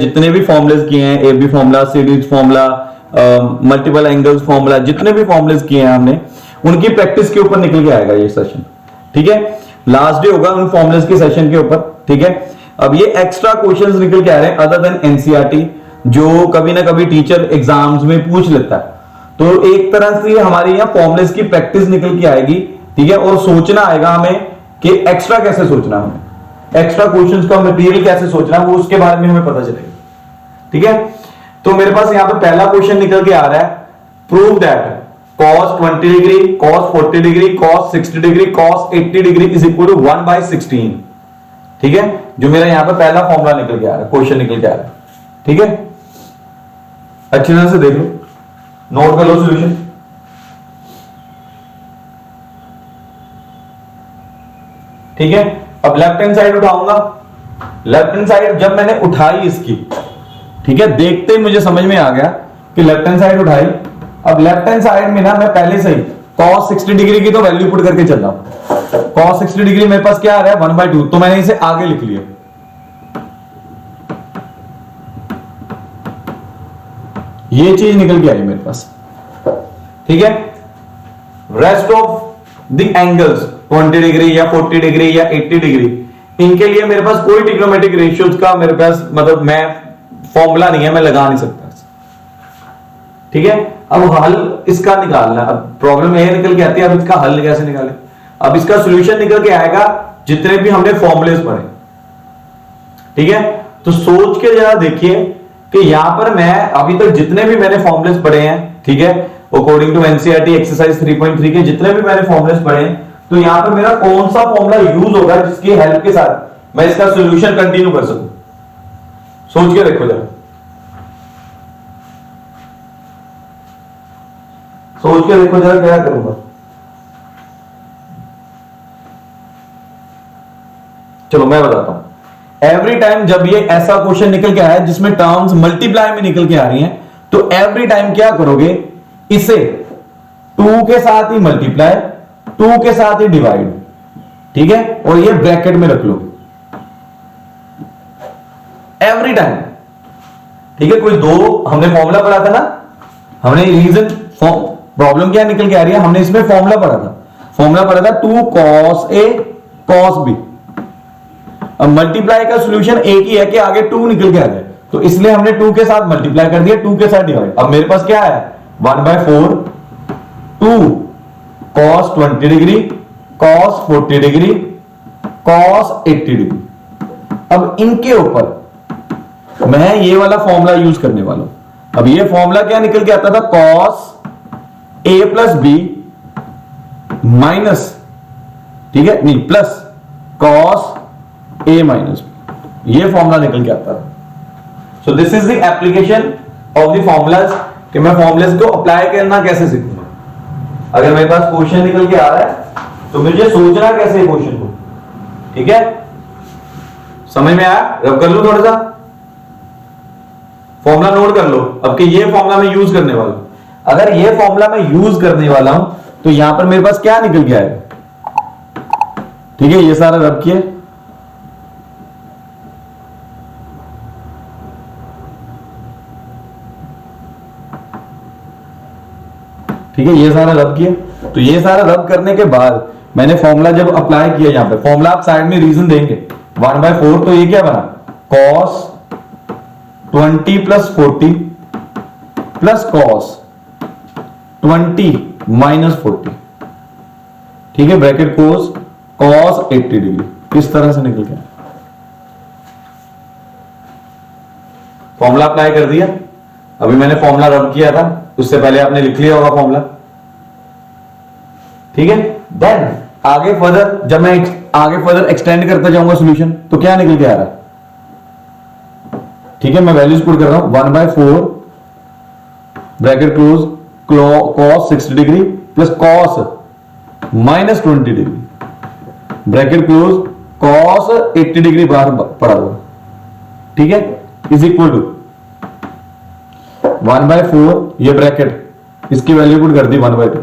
जितने भी फॉर्मुलेस किए हैं, A B formula, series formula, multiple angles formula, जितने भी फॉर्मुलेस किए हैं हमने, उनकी प्रैक्टिस के ऊपर निकल के आएगा ये सेशन। ठीक है, लास्ट डे होगा उन फॉर्मुलेस के सेशन के ऊपर। ठीक है, अब ये एक्स्ट्रा क्वेश्चंस निकल के आ रहे हैं अदर देन एनसीईआरटी, जो कभी ना कभी टीचर एग्जाम्स में पूछ लेता है। तो एक तरह से हमारे यहाँ फॉर्मुलेस की प्रैक्टिस निकल के आएगी। ठीक है, और सोचना आएगा हमें कि एक्स्ट्रा कैसे सोचना है, हमें एक्स्ट्रा क्वेश्चंस का मटेरियल कैसे सोचना है, वो उसके बारे में हमें पता चलेगा। ठीक है, तो मेरे पास यहां पे पहला क्वेश्चन निकल के आ रहा है, prove that cos 20 degree, cos 40 degree, cos 60 degree, cos 80 degree is equal to 1/16। ठीक है, जो मेरा यहां पे पहला फॉर्मूला निकल के आ रहा है, क्वेश्चन निकल के आ रहा है। ठीक है, अच्छी तरह से देख लो, नोट कर लो सॉल्यूशन। ठीक है, अब लेफ्ट हैंड साइड उठाऊंगा। लेफ्ट हैंड साइड जब मैंने उठाई इसकी, ठीक है, देखते ही मुझे समझ में आ गया कि लेफ्ट हैंड साइड उठाई। अब लेफ्ट हैंड साइड में ना मैं पहले से ही cos 60 डिग्री की तो वैल्यू पुट करके चल रहा हूं। cos 60 डिग्री मेरे पास क्या आ रहा है 1/2, तो मैंने इसे आगे लिख लिया। ये चीज निकल के आई मेरे पास। ठीक है, rest of the angles 20 degree या 40 डिग्री या 80 डिग्री, इनके लिए मेरे पास कोई ट्रिग्नोमेट्रिक रेशियोज का मेरे पास मतलब मैं फॉर्मूला नहीं है, मैं लगा नहीं सकता। ठीक है, अब हल इसका निकालना, अब प्रॉब्लम ये निकल के आती है, अब इसका हल कैसे निकाले। अब इसका सॉल्यूशन निकल के आएगा जितने भी हमने फॉर्मुलेस पढ़े। ठीक है, तो सोच के जरा देखिए कि यहां पर मैं अभी तक जितने भी मैंने फॉर्मुलेस पढ़े हैं, ठीक है, अकॉर्डिंग टू एनसीईआरटी एक्सरसाइज 3.3 के जितने भी मैंने फॉर्मुलेस पढ़े हैं, तो यहां पर मेरा कौन सा फॉर्मूला यूज होगा जिसकी हेल्प के साथ मैं इसका सॉल्यूशन कंटिन्यू कर सकूं। सोच के देखो जरा, सोच के देखो जरा क्या करूंगा। चलो मैं बताता हूं। एवरी टाइम जब ये ऐसा क्वेश्चन निकल के आया जिसमें टर्म्स मल्टीप्लाई में निकल के आ रही हैं, तो एवरी टाइम क्या करोगे, इसे 2 के साथ ही मल्टीप्लाई, 2 के साथ ही डिवाइड। ठीक है, और ये ब्रैकेट में रख लो एवरी टाइम। ठीक है, कोई दो हमने फॉर्मूला पढ़ा था ना, हमने रीजन प्रॉब्लम क्या निकल के आ रही है, हमने इसमें फॉर्मूला पढ़ा था। फॉर्मूला पढ़ा था 2 cos A cos B। अब मल्टीप्लाई का सॉल्यूशन एक ही है कि आगे 2 निकल के आ जाए, तो इसलिए हमने 2 के साथ मल्टीप्लाई कर दिया, 2 के साथ डिवाइड। अब मेरे पास क्या है 1/4 2 cos 20 degree, cos 40 degree, cos 80 degree. अब इनके ऊपर मैं ये वाला फॉर्मूला यूज करने वाला हूं। अब ये फॉर्मूला क्या निकल के आता था, cos A plus B minus, ठीक है, नहीं plus cos A minus B, ये फॉर्मूला निकल के आता था। So this is the application of the formulas, कि मैं फॉर्मूलाज को अप्लाई करना कैसे सीखूंगा। अगर मेरे पास क्वेश्चन निकल के आ रहा है तो मुझे सोचना कैसे क्वेश्चन को। ठीक है, समझ में आया, रब कर लो थोड़ा सा, फॉर्मूला नोट कर लो। अब कि ये फॉर्मूला मैं यूज करने वाला हूं, अगर ये फॉर्मूला मैं यूज करने वाला हूं तो यहां पर मेरे पास क्या निकल गया है। ठीक है, ये सारा रब किया, ठीक है, ये सारा रब किया। तो ये सारा रब करने के बाद मैंने फॉर्मूला जब अप्लाई किया, यहां पे फॉर्मूला आप साइड में रीजन देंगे 1/4, तो ये क्या बना cos 20 plus 40 plus cos 20 minus 40। ठीक है, ब्रैकेट cos 80 डिग्री। इस तरह से निकल गया, फॉर्मूला अप्लाई कर दिया। अभी मैंने फॉर्मूला रब किया था, उससे पहले आपने लिख लिया होगा फॉर्मूला। ठीक है, देन आगे फर्दर जब मैं आगे फर्दर एक्सटेंड करता जाऊंगा सॉल्यूशन, तो क्या निकल के आ रहा है। ठीक है, मैं वैल्यूज पुट कर रहा हूं 1/4 bracket close cos 60 degree plus cos minus 20 degree bracket close cos 80 degree बाहर पड़ा हुआ। ठीक है, इज इक्वल टू 1/4, ये ब्रैकेट इसकी वैल्यू पुट कर दी 1/2।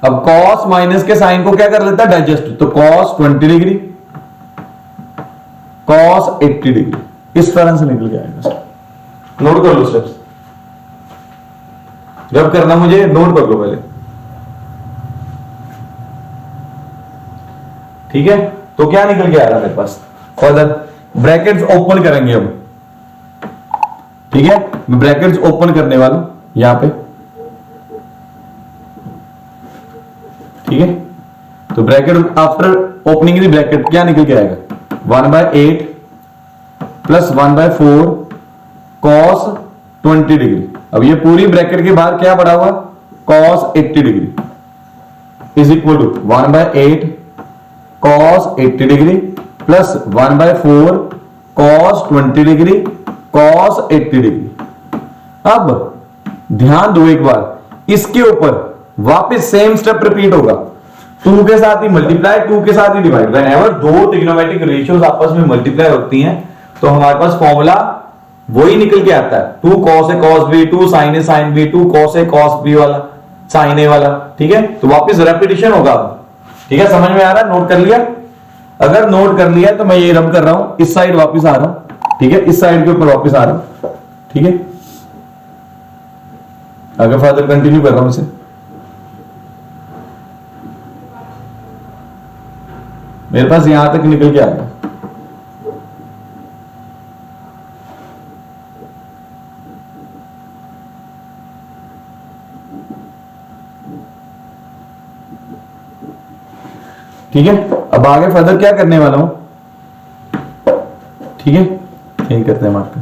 अब cos माइनस के साइन को क्या कर लेता है डाइजेस्ट, तो cos 20 डिग्री cos 80 डिग्री इस तरह से निकल के आएगा। नोट कर लो स्टेप्स, जब करना मुझे नोट कर लो पहले, ठीक है। तो क्या निकल के आ रहा है मेरे पास, फर्दर ब्रैकेट्स ओपन करेंगे अब, ठीक है। मैं ब्रैकेट्स ओपन करने वाला हूं यहां पे, ठीक है। तो bracket after opening the bracket क्या निकल के आएगा, 1/8 प्लस 1/4 cos 20 डिग्री। अब ये पूरी ब्रैकेट के बाहर क्या पड़ा हुआ, cos 80 degree is equal to 1/8 cos 80 degree plus 1/4 cos 20 degree cos 80 degree. अब ध्यान दो एक बार, इसके ऊपर वापस सेम स्टेप रिपीट होगा, 2 के साथ ही मल्टीप्लाई, 2 के साथ ही डिवाइड। व्हेनेवर दो ट्रिग्नोमेट्रिक रेशियोज आपस में मल्टीप्लाई होती हैं तो हमारे पास फॉर्मूला वही निकल के आता है, 2 cos A cos B, 2 sin A sin B, 2 cos A cos B वाला, sin A वाला, ठीक है। तो वापस रेपिटेशन होगा, ठीक है। समझ में आ रहा है, नोट कर लिया। अगर नोट कर लिया तो मैं ये रब कर रहा हूं, इस साइड वापस आ रहा हूं, ठीक है, इस साइड के ऊपर वापस आ रहा हूं, ठीक है। आगे फादर कंटिन्यू कर रहा हूं इसे, मेरे पास यहां तक निकल के आ गया। ठीक है, अब आगे फर्दर क्या करने वाला हूं, ठीक है, यही करते हैं मार्क।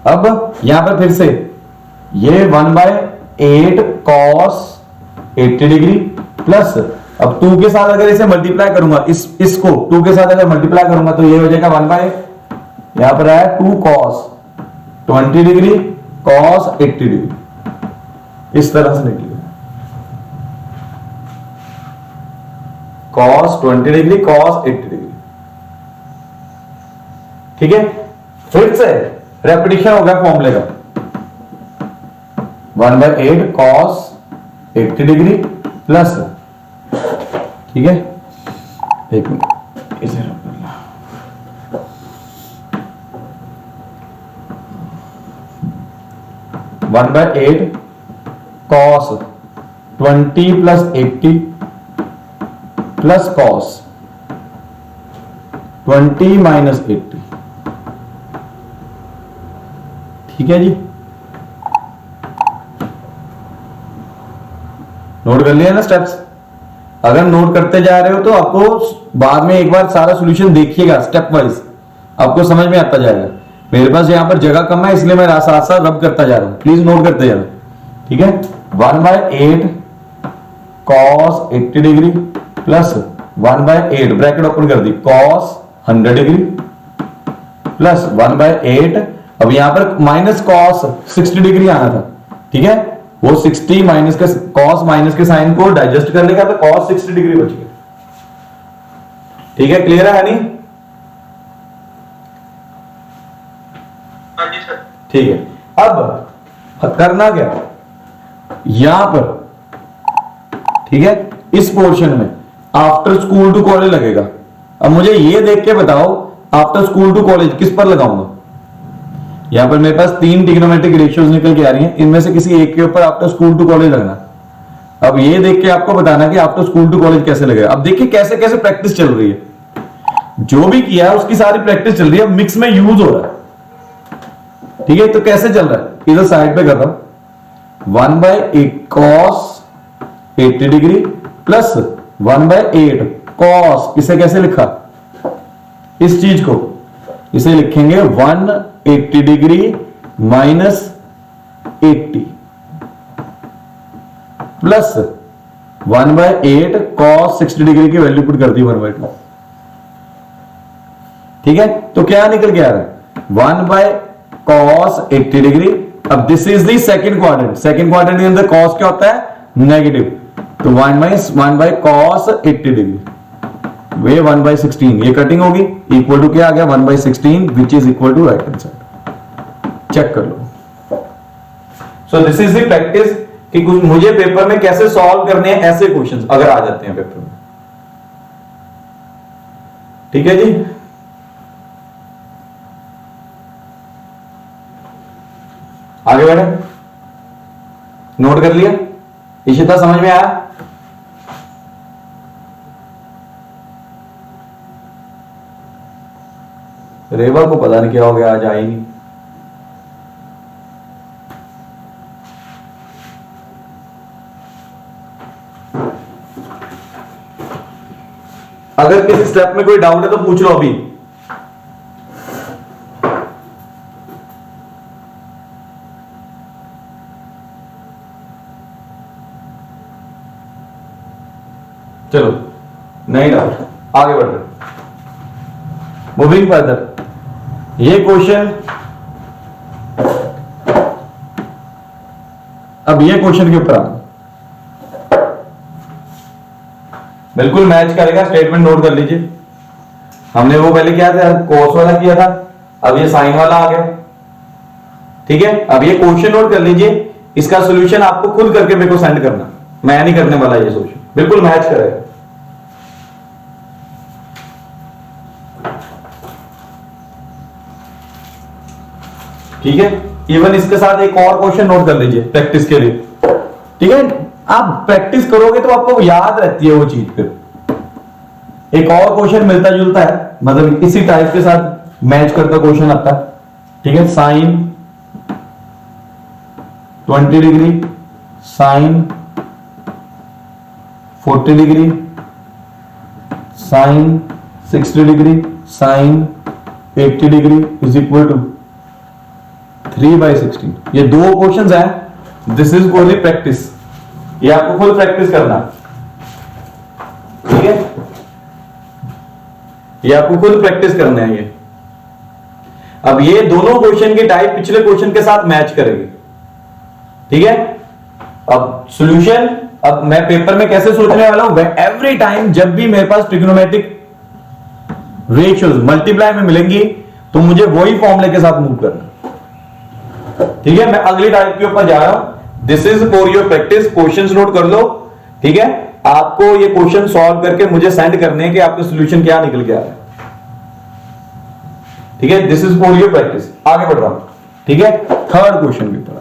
अब यहां पर फिर से ये 1/8 cos 80 डिग्री प्लस, अब 2 के साथ अगर इसे मल्टीप्लाई करूंगा, इसको 2 के साथ अगर मल्टीप्लाई करूंगा तो ये हो जाएगा 1/, यहां पर आया 2 cos 20 डिग्री cos 80 डिग्री, इस तरह से निकलेगा cos 20 डिग्री cos 80 डिग्री, ठीक है। फिर से रेपिटेशन हो गया फॉर्मूले का, 1/8 cos 80 डिग्री प्लस, ठीक है, एक मिनट इसे रख देना, 1/8 cos 20 plus 80 plus cos 20 minus 80, ठीक है जी। नोट कर लिया ना स्टेप्स। अगर नोट करते जा रहे हो तो आपको बाद में एक बार सारा सॉल्यूशन देखिएगा स्टेप वाइज, आपको समझ में आता जाएगा। मेरे पास यहां पर जगह कम है इसलिए मैं साथ साथ रब करता जा रहा हूं, प्लीज नोट करते जाना, ठीक है। 1/8 cos 80 degree plus 1/8 bracket open कर दी cos 100 डिग्री प्लस 1/8, अब यहां पर माइनस cos 60 डिग्री आना था, ठीक है। वो 60 माइनस के cos माइनस के साइन को डाइजेस्ट कर लेगा तो cos 60 डिग्री बच गया, ठीक है। क्लियर है नहीं? ठीक है। अब करना क्या यहां पर, ठीक है, इस पोर्शन में आफ्टर स्कूल टू कॉलेज लगेगा। अब मुझे ये देख के बताओ आफ्टर स्कूल टू कॉलेज किस पर लगाऊंगा। यहां पर मेरे पास 3 ट्रिग्नोमेट्रिक रेशियोज निकल के आ रही हैं, इनमें से किसी एक के ऊपर आफ्टर स्कूल टू कॉलेज लगना। अब ये देख के आपको बताना कि आफ्टर स्कूल टू कॉलेज कैसे लगेगा। अब देखिए कैसे कैसे प्रैक्टिस चल रही है, जो भी किया है उसकी सारी प्रैक्टिस चल रही है, मिक्स में यूज हो रहा है, ठीक है। तो कैसे चल रहा है, इधर साइड पे कर रहा हूं, 1/8 cos 80 डिग्री प्लस 1/8 cos, इसे कैसे लिखा, इस चीज को इसे लिखेंगे 180 degree minus 80 plus 1/8 cos 60 degree की वैल्यू पुट कर दी 1/2, ठीक है। तो क्या निकल के आ रहा है 1/cos 80 डिग्री। अब this is the second quadrant, second quadrant के अंदर cos क्या होता है नेगेटिव, तो 1/cos 80 डिग्री वे 1/16, ये कटिंग होगी, इक्वल टू क्या आ गया 1/16 which is equal to right hand side. Check कर लो। So this is the practice कि कुछ मुझे पेपर में कैसे सॉल्व करने हैं ऐसे क्वेश्चंस अगर आ जाते हैं पेपर में, ठीक है जी। आगे बढ़े, नोट कर लिया? इशिता समझ में आया? रेवा को पता नहीं क्या हो गया, आज आई नहीं। अगर किसी स्टेप में कोई डाउट है तो पूछ लो अभी। चलो नहीं डाउट, आगे बढ़ रहे। मूविंग फर्दर, ये क्वेश्चन, अब ये क्वेश्चन के ऊपर आ, बिल्कुल मैच करेगा। स्टेटमेंट नोट कर लीजिए। हमने वो पहले क्या था, कॉस वाला किया था, अब ये साइन वाला आ गया। ठीक है, अब ये क्वेश्चन नोट कर लीजिए। इसका सॉल्यूशन आपको खुद करके मेरे को सेंड करना, मैं नहीं करने वाला। ये सॉल्यूशन बिल्कुल मैच करेगा। ठीक है, इवन इसके साथ एक और क्वेश्चन नोट कर लीजिए प्रैक्टिस के लिए। ठीक है, आप प्रैक्टिस करोगे तो आपको याद रहती है वो चीज। फिर एक और क्वेश्चन मिलता जुलता है, मतलब इसी टाइप के साथ मैच करता क्वेश्चन आता है। ठीक है, sine 20 degree, sine 40 degree, sine 60 degree, sine 80 degree is equal to 3/16। ये दो क्वेश्चंस हैं। दिस इज ओनली प्रैक्टिस, ये आपको फुल प्रैक्टिस करना। ठीक है, ये आपको फुल प्रैक्टिस करना है। ये अब ये दोनों क्वेश्चन की टाइप पिछले क्वेश्चन के साथ मैच करेगी। ठीक है, अब सॉल्यूशन, अब मैं पेपर में कैसे सोचने वाला हूं, एवरी टाइम जब भी मेरे पास ट्रिग्नोमेट्रिक रेशियोज मल्टीप्लाई में मिलेंगी तो मुझे वही फॉर्मूले के साथ मूव करना। ठीक है, मैं अगली टाइप के ऊपर जा रहा हूं। This is for your practice. Questions note कर लो। ठीक है, आपको ये क्वेश्चन सॉल्व करके मुझे सेंड करने हैं कि आपका सॉल्यूशन क्या निकल के आ रहा है। ठीक है, this is for your practice. आगे बढ़ रहा हूं। ठीक है, थर्ड क्वेश्चन के ऊपर।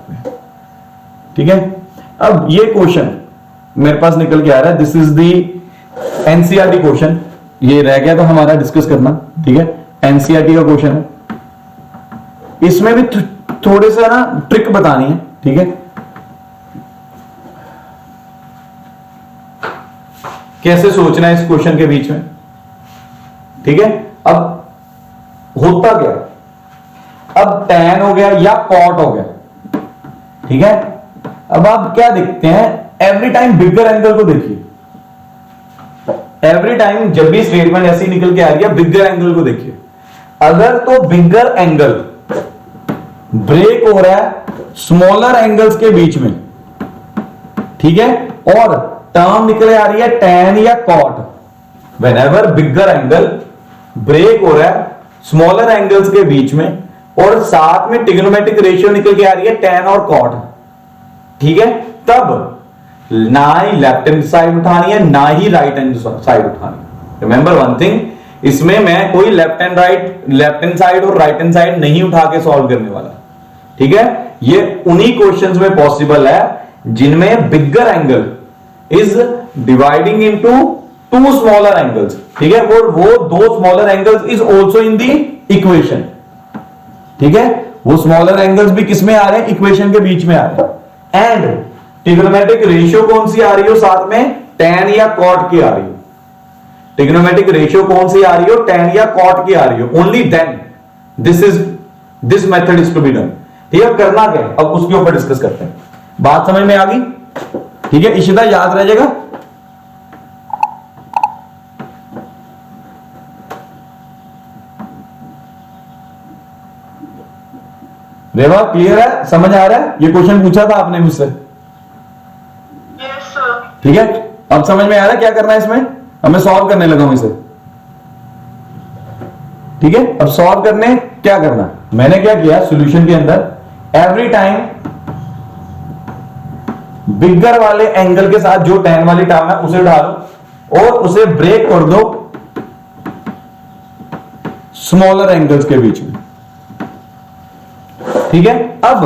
ठीक है, अब ये क्वेश्चन मेरे पास निकल के आ रहा है। This is the NCERT question. ये रह गया तो हमारा डिस्कस करना। ठीक है, एनसीईआरटी का क्वेश्चन है। इसमें भी थोड़े सा ना ट्रिक बतानी है। ठीक है, कैसे सोचना है इस क्वेश्चन के बीच में। ठीक है, अब होता क्या, अब tan हो गया या cot हो गया। ठीक है, अब आप क्या देखते हैं, एवरी टाइम बिगर एंगल को देखिए। एवरी टाइम जब भी स्टेटमेंट ऐसी निकल के आ रही है, बिगर एंगल को देखिए। अगर तो बिगर एंगल ब्रेक हो रहा है स्मॉलर एंगल्स के बीच में, ठीक है, और टर्म निकल आ रही है tan या cot, व्हेनेवर बिगर एंगल ब्रेक हो रहा है स्मॉलर एंगल्स के बीच में और साथ में ट्रिग्नोमेट्रिक रेशियो निकल के आ रही है tan और cot, ठीक है, तब ना ही लेफ्ट हैंड साइड उठानी है ना ही राइट हैंड साइड उठानी है। रिमेंबर वन थिंग, इसमें मैं कोई लेफ्ट हैंड साइड और राइट हैंड साइड नहीं उठा के सॉल्व करने वाला। ठीक है, ये उन्हीं क्वेश्चंस में पॉसिबल है जिनमें bigger angle is dividing into two smaller angles. ठीक है, और वो दो smaller angles is also in the equation. ठीक है, वो स्मॉलर एंगल्स भी किसमें आ रहे हैं, इक्वेशन के बीच में आ रहे हैं। एंड ट्रिग्नोमेट्रिक रेशियो कौन सी आ रही हो साथ में, tan या cot की आ रही हो। ट्रिग्नोमेट्रिक रेशियो कौन सी आ रही हो, tan या cot की आ रही हो। Only then this method is to be done. ठीक है, करना क्या है अब उसके ऊपर डिस्कस करते हैं। बात समझ में आ गई? ठीक है, इशिता याद रह जाएगा। रेवा क्लियर है, समझ आ रहा है? ये क्वेश्चन पूछा था आपने मुझसे। ठीक है, अब समझ में आ रहा है क्या करना है इसमें। अब मैं सॉल्व करने लगा हूं इसे। ठीक है, अब सॉल्व करने क्या करना, मैंने क्या किया सॉल्यूशन के अंदर, एवरी टाइम बिगर वाले एंगल के साथ जो tan वाली टर्म है उसे उठा लो और उसे ब्रेक कर दो स्मॉलर एंगल्स के बीच में। ठीक है, अब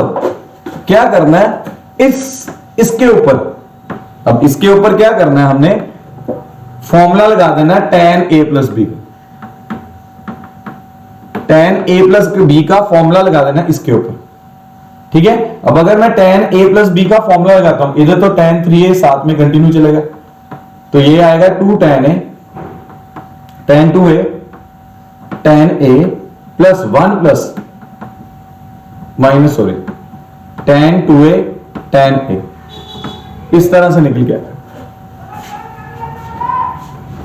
क्या करना है, इसके ऊपर, अब इसके ऊपर क्या करना है, हमने फॉर्मूला लगा देना है tan a plus B, tan a plus B का फॉर्मूला लगा देना इसके ऊपर, ठीक है। अब अगर मैं tan a प्लस बी का फॉर्मूला लगाता हूं, इधर तो tan 3a साथ में कंटिन्यू चलेगा, तो ये आएगा 2 tan a tan 2a tan a plus 1 plus minus sorry tan 2a tan a, इस तरह से निकल गया।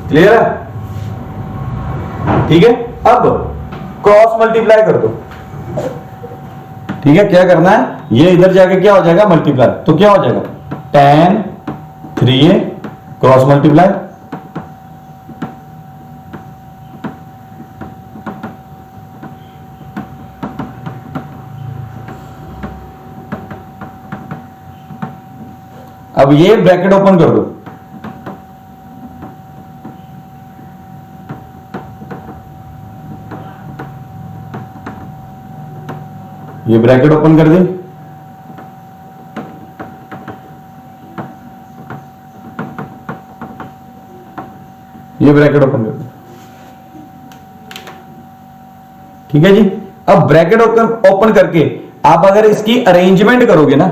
क्लियर है? ठीक है। अब क्रॉस मल्टीप्लाई कर दो, ठीक है। क्या करना है, ये इधर जाके क्या हो जाएगा, मल्टीप्लाई, तो क्या हो जाएगा tan 3a क्रॉस मल्टीप्लाई, अब ये ब्रैकेट ओपन कर दो, ये ब्रैकेट ओपन कर दे, ये ब्रैकेट ओपन कर दे, ठीक है जी। अब ब्रैकेट ओपन करके आप अगर इसकी अरेंजमेंट करोगे ना,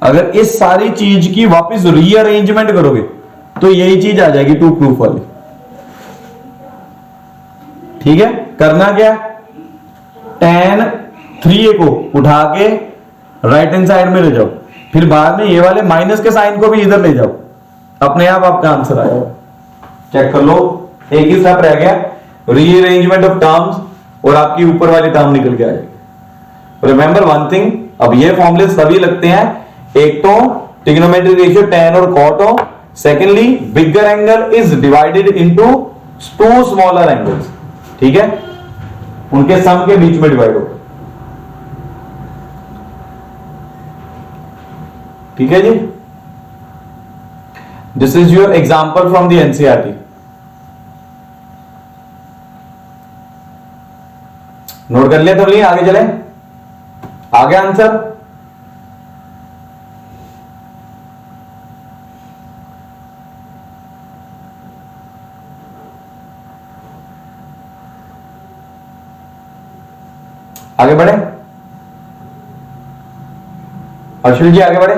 अगर इस सारी चीज की वापस रीअरेंजमेंट करोगे तो यही चीज आ जाएगी टू प्रूफ वाली, ठीक है। करना क्या, tan 3a को उठा के राइट हैंड साइड में ले जाओ, फिर बाद में ये वाले माइनस के साइन को भी इधर ले जाओ, अपने आप आपका आंसर आएगा। चेक कर लो, एक ही स्टेप रह गया, रीअरेंजमेंट ऑफ टर्म्स, और आपकी ऊपर वाली टर्म निकल के आएगी। रिमेंबर वन थिंग, अब ये फॉर्मूले सभी लगते हैं, एक तो ट्रिग्नोमेट्रिक रेशियो tan और cot हो, secondly bigger angle is divided into two smaller angles, ठीक है, उनके सम के बीच में डिवाइड होगा, ठीक है जी। This is your example from the NCERT. Note कर लिया तो लिए, आगे चले, आगे आंसर, आगे बढ़े, अर्शुल जी आगे बढ़े।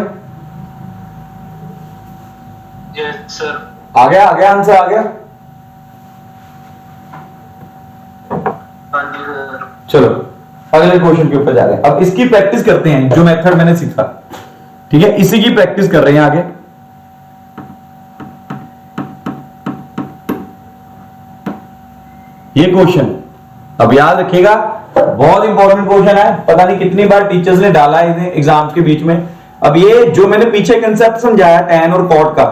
Yes sir. आ गया आंसर, आ गया। हाँ जी सर। चलो अगले क्वेश्चन के ऊपर जा रहे हैं, अब इसकी प्रैक्टिस करते हैं, जो मेथड मैंने सीखा, ठीक है, इसी की प्रैक्टिस कर रहे हैं आगे। ये क्वेश्चन अब याद रखिएगा, बहुत इंपॉर्टेंट क्वेश्चन है, पता नहीं कितनी बार टीचर्स ने डाला है इन्हें एग्जाम्स के बीच में। अब ये जो मैंने पीछे कंसेप्ट समझाया tan और cot का,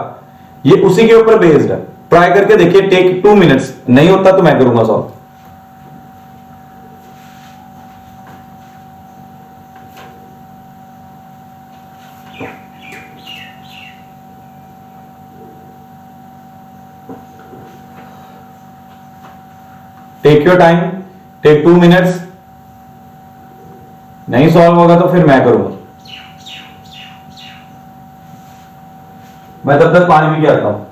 ये उसी के ऊपर बेस्ड है। ट्राई करके देखिए, टेक 2 मिनट्स, नहीं होता तो मैं करूंगा solve. Take your time, take 2 minutes, नहीं सॉल्व होगा तो फिर मैं करूंगा। मैं तब तक पानी पी के आता हूं।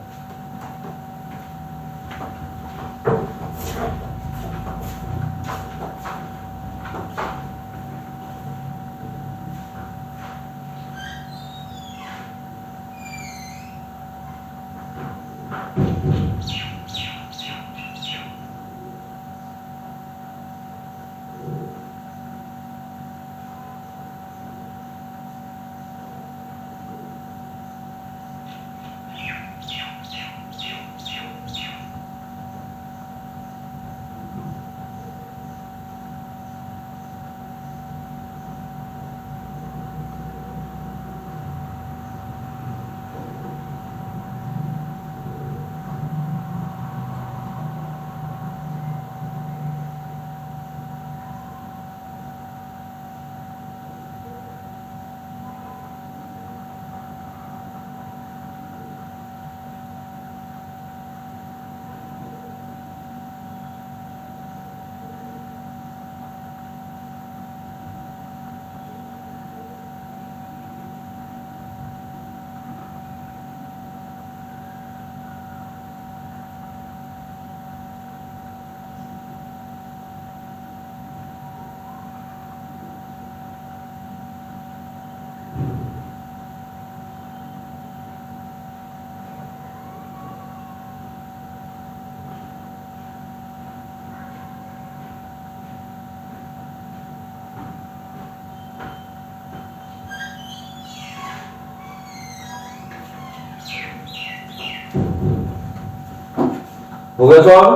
हो गया सॉल्व?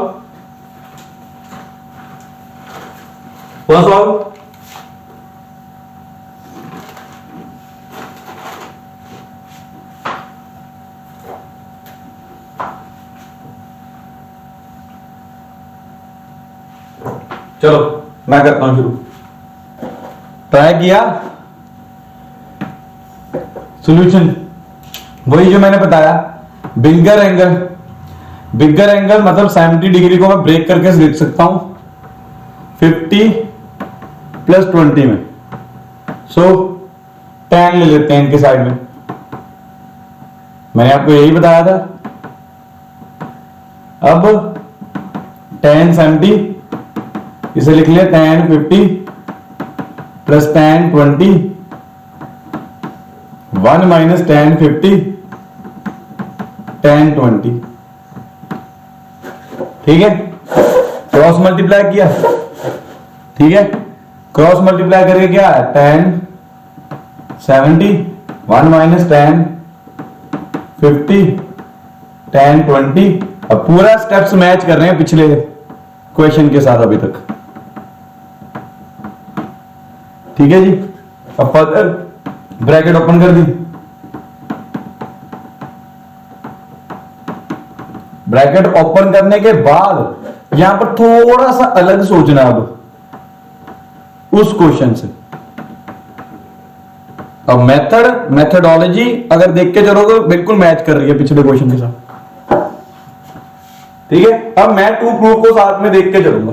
हुआ सॉल्व? चलो मैं करता हूं शुरू। ट्राई किया सॉल्यूशन, वही जो मैंने बताया, बिगर एंगल मतलब 70 डिग्री को मैं ब्रेक करके लिख सकता हूं 50 प्लस 20 में। सो tan ले लेते हैं इनके साइड में, मैंने आपको यही बताया था। अब tan 70, इसे लिख लिया tan 50 plus tan 20, 1 minus tan 50 tan 20, ठीक है। क्रॉस मल्टीप्लाई किया, ठीक है, क्रॉस मल्टीप्लाई करके क्या है tan 70, 1 माइनस tan 50 tan 20। अब पूरा स्टेप्स मैच कर रहे हैं पिछले क्वेश्चन के साथ अभी तक, ठीक है जी। अब फर्दर ब्रैकेट ओपन कर दी, ब्रैकेट ओपन करने के बाद यहां पर थोड़ा सा अलग सोचना अब उस क्वेश्चन से। अब मेथडोलॉजी अगर देख के चलोगे तो बिल्कुल मैच कर रही है पिछले क्वेश्चन के साथ, ठीक है। अब मैं टू प्रूफ को साथ में देख के चलूंगा।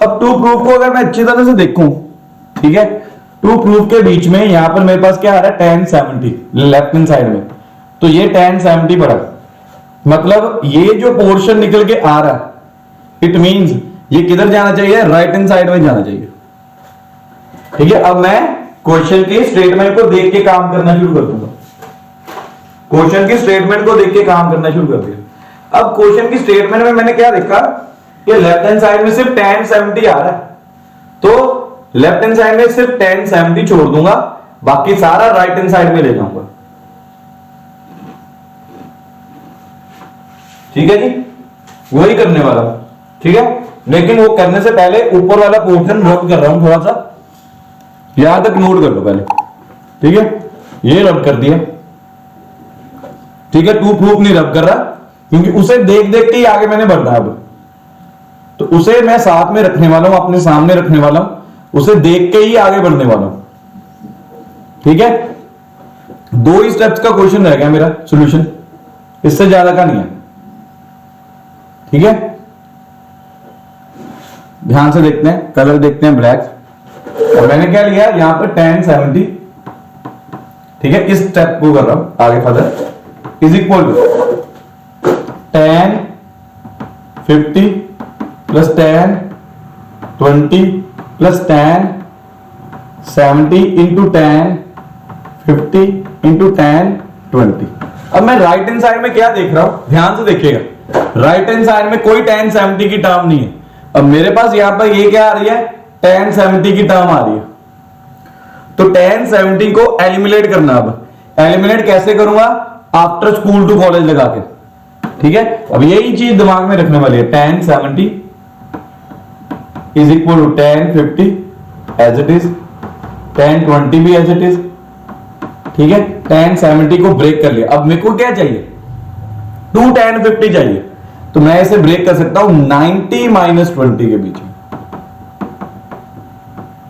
अब टू प्रूफ को अगर मैं अच्छी तरह से देखूं, ठीक है, टू प्रूफ के बीच में यहां पर मेरे पास क्या आ रहा है tan 70 लेफ्ट हैंड साइड में, तो ये tan 70 पड़ा, मतलब ये जो पोर्शन निकल के आ रहा है इट मींस ये किधर जाना चाहिए, राइट हैंड साइड में जाना चाहिए, ठीक है। अब मैं क्वेश्चन के स्टेटमेंट को देख के काम करना शुरू कर दूंगा, क्वेश्चन की स्टेटमेंट को देख के काम करना शुरू कर दिया। अब क्वेश्चन की स्टेटमेंट में मैंने क्या देखा कि लेफ्ट हैंड साइड में सिर्फ tan 70 आ रहा है, तो लेफ्ट हैंड साइड में सिर्फ tan 70 छोड़ दूंगा, बाकी सारा राइट हैंड साइड में ले जाऊंगा, ठीक है जी। वही करने वाला हूं, ठीक है। लेकिन वो करने से पहले ऊपर वाला पोर्शन रब कर रहा हूं, थोड़ा सा यहां तक नोट कर लो पहले, ठीक है। ये रब कर दिया, ठीक है। टू प्रूफ नहीं रब कर रहा क्योंकि उसे देख देख के ही आगे मैंने बढ़ना है, अब तो उसे मैं साथ में रखने वाला हूं, अपने सामने रखने वाला हूं, उसे देख के ही आगे बढ़ने वाला हूं, ठीक है। 2 ही स्टेप्स का क्वेश्चन रह गया मेरा सॉल्यूशन, इससे ज्यादा का नहीं है, ठीक है। ध्यान से देखते हैं, कलर देखते हैं ब्लैक। और मैंने क्या लिया यहां पर tan 70, ठीक है, इस स्टेप को कर रहा हूं आगे further, is equal to tan 50 plus tan 20 plus tan 70 into tan 50 into tan 20। अब मैं राइट हैंड साइड में क्या देख रहा हूं, ध्यान से देखिएगा, राइट हैंड साइड में कोई tan 70 की टर्म नहीं है। अब मेरे पास यहां पर ये क्या आ रही है, tan 70 की टर्म आ रही है, तो tan 70 को एलिमिनेट करना। अब एलिमिनेट कैसे करूंगा, आफ्टर स्कूल टू कॉलेज लगा के, ठीक है। अब यही चीज दिमाग में रखने वाली है, tan 70 is equal to tan 50 as it is, tan 20 भी एज इट इज, ठीक है। tan 70 को ब्रेक कर लिया, अब मेरे को क्या चाहिए, 2 tan 50 चाहिए, तो मैं इसे ब्रेक कर सकता हूं 90 माइनस 20 के बीच में,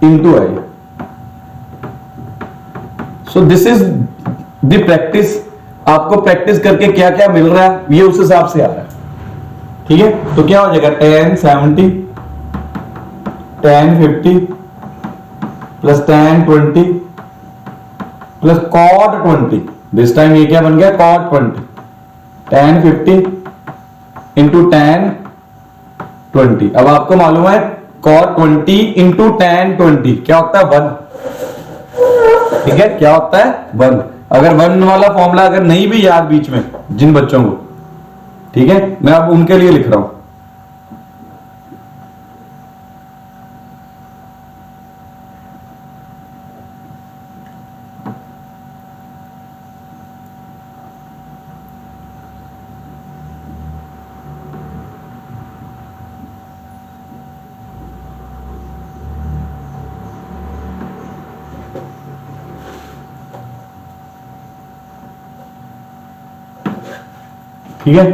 into I. So this is the practice, आपको प्रैक्टिस करके क्या क्या मिल रहा है ये उस हिसाब से आ रहा है, ठीक है। तो क्या हो जाएगा tan 70 tan 50 plus tan 20 plus cot 20, this time ये क्या बन गया cot 20, tan 50 इंटू tan 20। अब आपको मालूम है cot 20 इंटू tan 20 क्या होता है 1, ठीक है, क्या होता है 1। अगर 1 वाला फॉर्मूला अगर नहीं भी याद बीच में जिन बच्चों को, ठीक है, मैं अब उनके लिए लिख रहा हूं। ठीक है,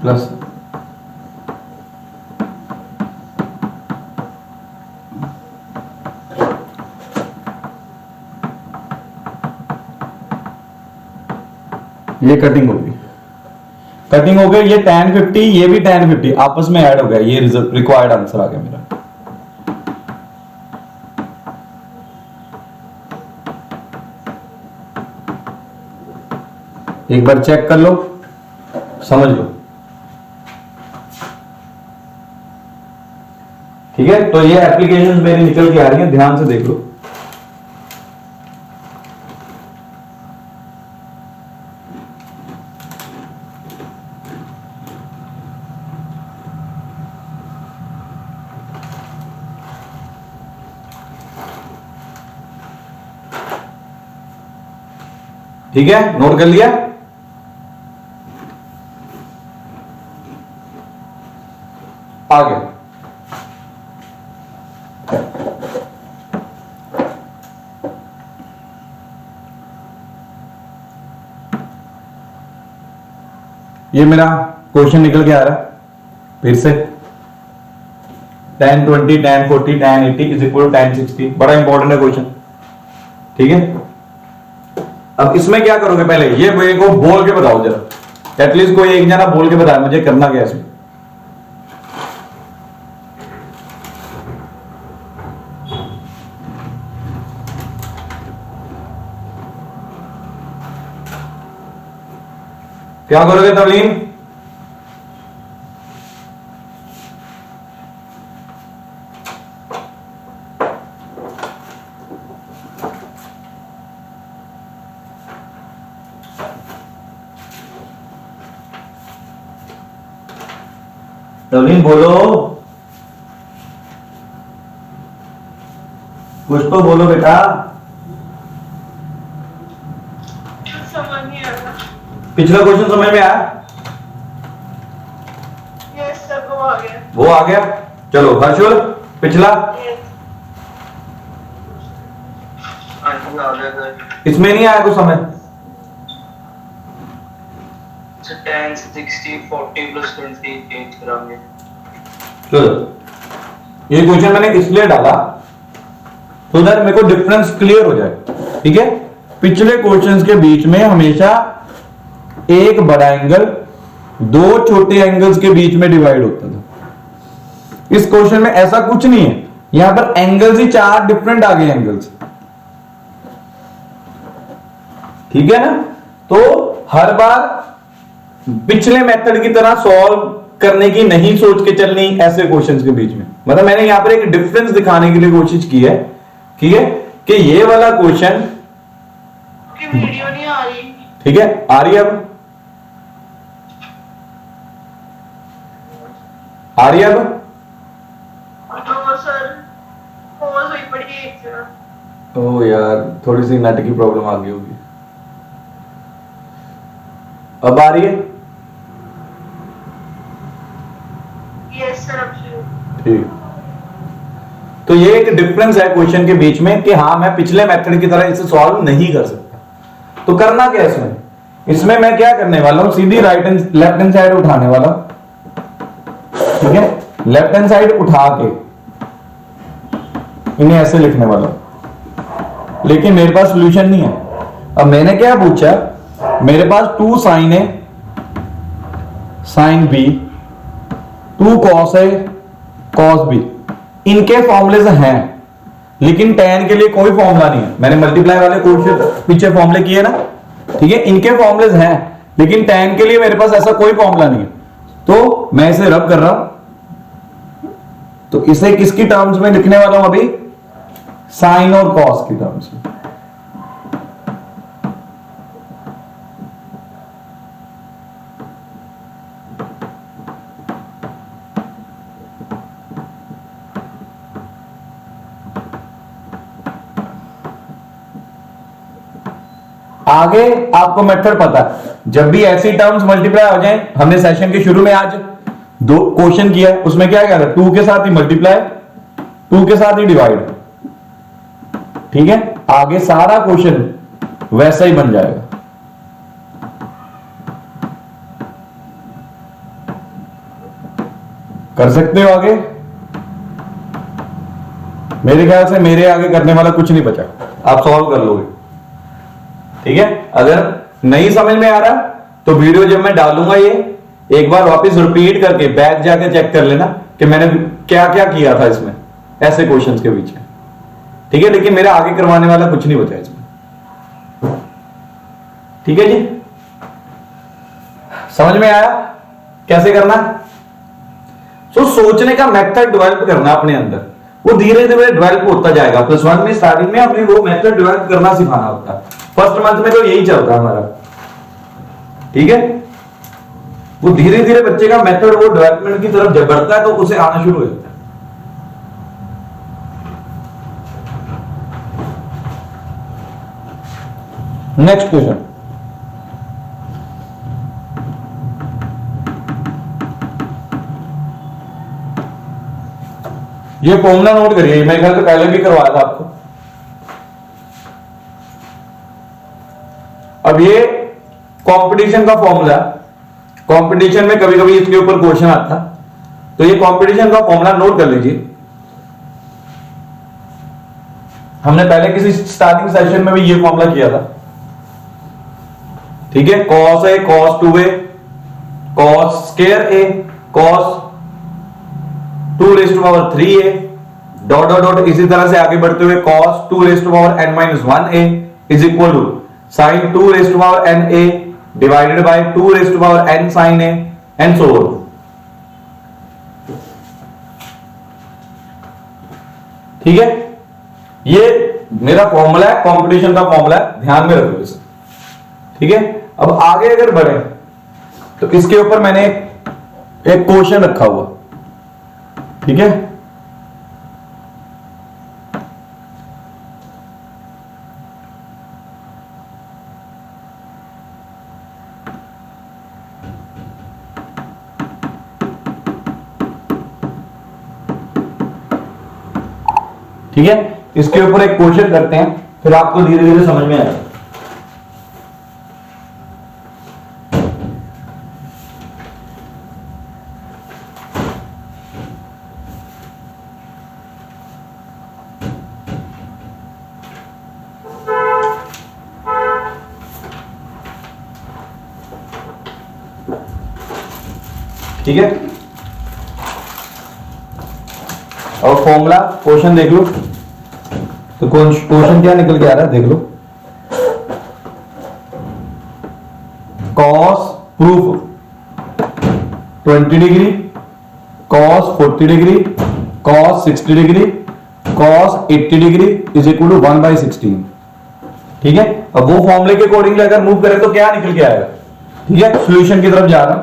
प्लस ये कटिंग होगी, कटिंग हो गई, ये tan 50 ये भी tan 50 आपस में ऐड हो गया, ये रिक्वायर्ड आंसर आ गया मेरा। एक बार चेक कर लो, समझ लो, ठीक है। तो ये एप्लीकेशन मेरी निकल के आ रही है, ध्यान से देख लो। ठीक है, नोट कर लिया। आगे ये मेरा क्वेश्चन निकल के आ रहा है फिर से, tan 20 tan 40 tan 80 is equal tan 60। बड़ा इंपॉर्टेंट है क्वेश्चन, ठीक है। अब इसमें क्या करोगे, पहले ये मेरे को बोल के बताओ जरा, एटलीस्ट कोई एक जना बोल के बताया मुझे करना क्या है इसमें। क्या करोगे तवलीन? तवलीन बोलो, कुछ तो बोलो बेटा। समझ नहीं आ रहा। पिछला क्वेश्चन समझ में आया? यस सर, वो आ गया। वो आ गया, चलो हर्षुल पिछला Yes. हाँ जी आ गया सर। इसमें नहीं आया कुछ समझ? tan 60 40 plus 28 ग्राम है। चलो ये क्वेश्चन मैंने इसलिए डाला तो दैट मेरे को डिफरेंस क्लियर हो जाए, ठीक है। पिछले क्वेश्चंस के बीच में हमेशा एक बड़ा एंगल दो छोटे एंगल्स के बीच में डिवाइड होता था। इस क्वेश्चन में ऐसा कुछ नहीं है, यहां पर एंगल्स ही चार डिफरेंट आ गए एंगल्स, ठीक है ना। तो हर बार पिछले मेथड की तरह सॉल्व करने की नहीं सोच के चलनी ऐसे क्वेश्चंस के बीच में। मतलब मैंने यहां पर एक डिफरेंस दिखाने के लिए कोशिश की है, ठीक है, कि ये वाला क्वेश्चन, आपकी वीडियो नहीं आ रही। ठीक है, आ रही है अब, आ रही है अब? तो सर पॉज हुई पड़ी है एक जगह। ओ यार थोड़ी सी नेट की प्रॉब्लम आ गई होगी। अब आ रही है? यस सर, अब ठीक। तो ये एक डिफरेंस है क्वेश्चन के बीच में कि हाँ मैं पिछले मेथड की तरह इसे सॉल्व नहीं कर सकता। तो करना क्या है इसमें? इसमें मैं क्या करने वाला हूं, सीधी right hand left hand side उठाने वाला, ठीक है। लेफ्ट हैंड साइड उठा के इन्हें ऐसे लिखने वाला, लेकिन मेरे पास सॉल्यूशन नहीं है। अब मैंने क्या पूछा, मेरे पास 2 साइन है, साइन बी, 2 कॉस है, कॉस बी, इनके फॉर्मूले हैं, लेकिन tan के लिए कोई फॉर्मूला नहीं है। मैंने मल्टीप्लाई वाले क्वेश्चन पीछे फॉर्मूले किए ना, ठीक है। इनके फॉर्मूले हैं, लेकिन tan के लिए मेरे पास ऐसा कोई फॉर्मूला नहीं है। तो मैं इसे रब कर रहा हूं, तो इसे किसकी टर्म्स में लिखने वाला हूं अभी? साइन और कॉस की टर्म्स में। आगे आपको मेथड पता है, जब भी ऐसी टर्म्स मल्टीप्लाई हो जाए, हमने सेशन के शुरू में आज 2 क्वेश्चन किया, उसमें क्या था, 2 के साथ ही मल्टीप्लाई, 2 के साथ ही डिवाइड, ठीक है। आगे सारा क्वेश्चन वैसा ही बन जाएगा। कर सकते हो आगे? मेरे ख्याल से मेरे आगे करने वाला कुछ नहीं बचा, आप सॉल्व कर लोगे। ठीक है, अगर नहीं समझ में आ रहा तो वीडियो जब मैं डालूंगा ये एक बार वापस रिपीट करके बैक जाके चेक कर लेना कि मैंने क्या क्या किया था इसमें, ऐसे क्वेश्चंस के पीछे। ठीक है, लेकिन मेरा आगे करवाने वाला कुछ नहीं बचा इसमें। ठीक है जी, समझ में आया कैसे करना? सोचने का मेथड डेवलप करना अपने अंदर, वो धीरे धीरे डेवलप होता जाएगा। +1 में स्टार्टिंग में अपने वो मेथड डेवलप करना सिखाना होता है। फर्स्ट मंथ में तो यही चलता है हमारा। ठीक है, वो धीरे धीरे बच्चे का मेथड वो डेवलपमेंट की तरफ जब बढ़ता है तो उसे आना शुरू हो जाता है। नेक्स्ट क्वेश्चन, ये फॉर्मूला नोट करिए, मेरे ख्याल से पहले भी करवाया था आपको। अब ये कंपटीशन का फॉर्मूला, कंपटीशन में कभी कभी इसके ऊपर क्वेश्चन आता, तो ये कंपटीशन का फॉर्मूला नोट कर लीजिए। हमने पहले किसी स्टार्टिंग सेशन में भी ये फॉर्मूला किया था। ठीक है, cos A cos 2a cos square A cos 2⁻³ dot dot dot, इसी तरह से आगे बढ़ते हुए cos 2⁻n-1a is equal to sin 2⁻na divided by 2⁻n sin a and so on. ठीक है, ये मेरा फॉर्मूला है, कंपटीशन का फॉर्मूला है, ध्यान में रखो इसे। ठीक है, अब आगे अगर बढ़े तो इसके ऊपर मैंने एक क्वेश्चन रखा हुआ। ठीक है, ठीक है, इसके ऊपर एक क्वेश्चन करते हैं, फिर आपको धीरे धीरे समझ में आएगा। ठीक है, और फॉर्मूला क्वेश्चन देख लो, तो क्वेश्चन क्या निकल के आ रहा है देख लो। Cos proof 20 degree, cos 40 degree, cos 60 degree, cos 80 degree is equal to 1/16। ठीक है, अब वो फॉर्मूले के अकॉर्डिंग अगर मूव करें तो क्या निकल के आएगा? ठीक है, सॉल्यूशन की तरफ जा रहा हूं,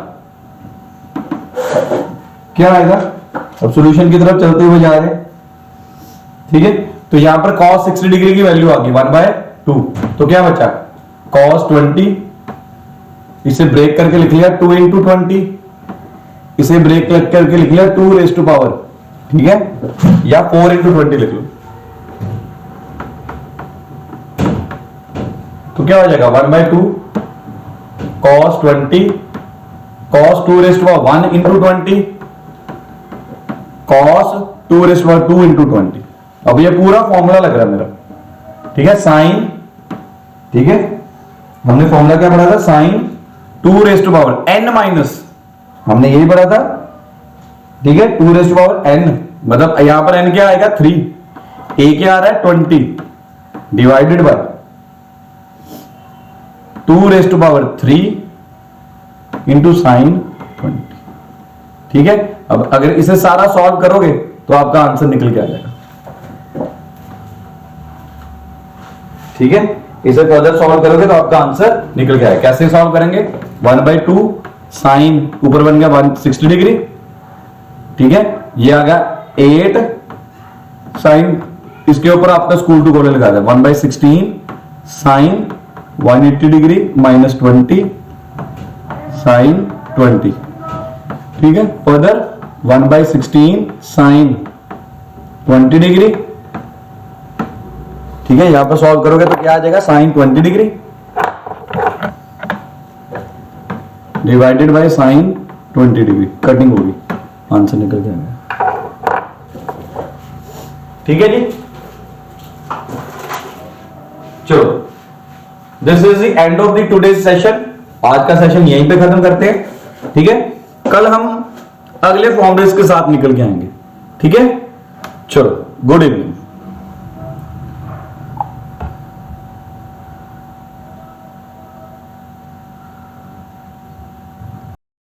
क्या आएगा? अब सॉल्यूशन की तरफ चलते हुए जा रहे हैं। ठीक है, तो यहां पर cos 60 डिग्री की वैल्यू आ गई 1/2, तो क्या बचा? cos 20, इसे ब्रेक करके लिख लिया 2 × 20, इसे ब्रेक करके लिख लिया 2⁻, ठीक है, या 4 × 20 लिख लो, तो क्या हो जाएगा? 1/2 cos 20 cos 2⁻1 × 20 cos 2⁻2 × 20। अब ये पूरा फॉर्मूला लग रहा है मेरा। ठीक है, साइन, ठीक है, हमने फॉर्मूला क्या पढ़ा था? साइन 2⁻n माइनस, हमने यही पढ़ा था। ठीक है, 2⁻n मतलब यहां पर n क्या आएगा? 3, a क्या आ रहा है? 20 डिवाइडेड बाय 2⁻3 इंटू साइन 20। ठीक है, अब अगर इसे सारा सॉल्व करोगे तो आपका आंसर निकल के आ जाएगा। ठीक है, इसे फर्दर सॉल्व करोगे तो आपका आंसर निकल के आएगा। कैसे सॉल्व करेंगे? 1/2 साइन ऊपर बन गया 160 डिग्री, ठीक है, ये आ गया 8 साइन, इसके ऊपर आपका स्कूल टू कॉलेज लिखा था 1/16 साइन 180 डिग्री माइनस 20 साइन 20। ठीक है, फर्दर 1/16 साइन 20 डिग्री ठीक है, यहां पर सॉल्व करोगे तो क्या आ जाएगा, sine 20 degree divided by sine 20 degree, cutting होगी, आंसर निकल जाएगा। ठीक है जी, चलो this is the end of the today's session. आज का सेशन यहीं पे खत्म करते हैं। ठीक है, कल हम अगले फॉर्मूलेस के साथ निकल के आएंगे। ठीक है, चलो गुड इवनिंग।